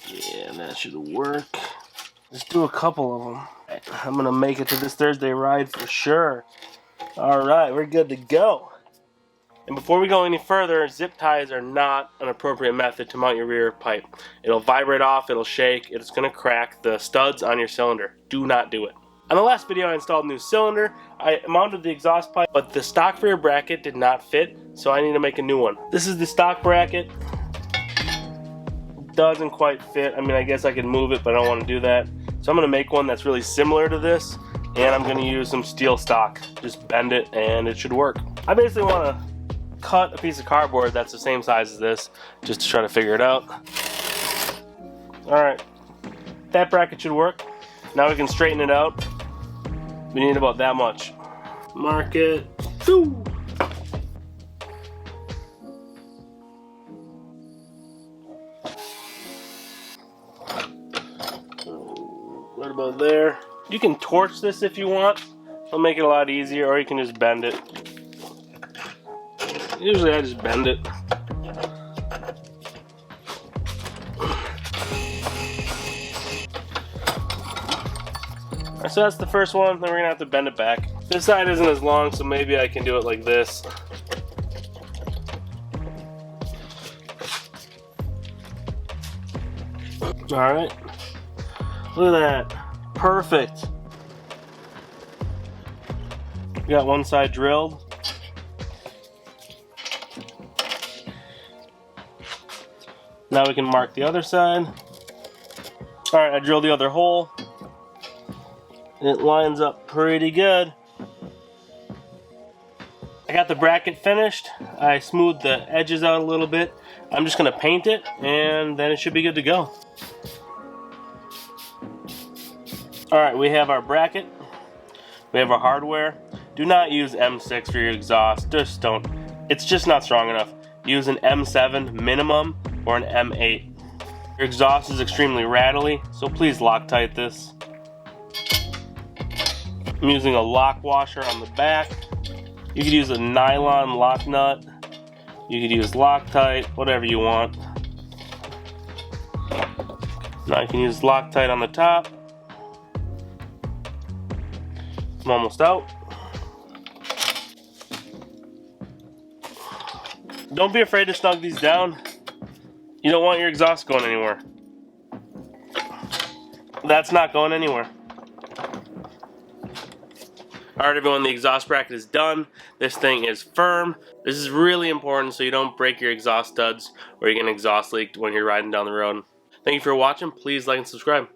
Yeah, that should work. Just do a couple of them. I'm gonna make it to this Thursday ride for sure. Alright, we're good to go. And before we go any further, zip ties are not an appropriate method to mount your rear pipe. It'll vibrate off, it'll shake, it's gonna crack the studs on your cylinder. Do not do it. On the last video I installed a new cylinder. I mounted the exhaust pipe, but the stock rear bracket did not fit, so I need to make a new one. This is the stock bracket. Doesn't quite fit. I mean, I guess I could move it, but I don't want to do that. So I'm going to make one that's really similar to this, and I'm going to use some steel stock. Just bend it and it should work. I basically want to cut a piece of cardboard that's the same size as this, just to try to figure it out. Alright, that bracket should work. Now we can straighten it out. We need about that much. Mark it. Woo! Right about there. You can torch this if you want. It'll make it a lot easier, or you can just bend it. Usually I just bend it. Alright, so that's the first one, then we're gonna have to bend it back. This side isn't as long, so maybe I can do it like this. Alright. Look at that. Perfect. We got one side drilled. Now we can mark the other side. Alright, I drilled the other hole. It lines up pretty good. I got the bracket finished. I smoothed the edges out a little bit. I'm just going to paint it, and then it should be good to go. Alright, we have our bracket. We have our hardware. Do not use M6 for your exhaust. Just don't. It's just not strong enough. Use an M7 minimum or an M8. Your exhaust is extremely rattly, so please Loctite this. I'm using a lock washer on the back. You could use a nylon lock nut. You could use Loctite, whatever you want. Now you can use Loctite on the top. I'm almost out. Don't be afraid to snug these down. You don't want your exhaust going anywhere. That's not going anywhere. Alright everyone, the exhaust bracket is done. This thing is firm. This is really important so you don't break your exhaust studs or you get an exhaust leak when you're riding down the road. Thank you for watching. Please like and subscribe.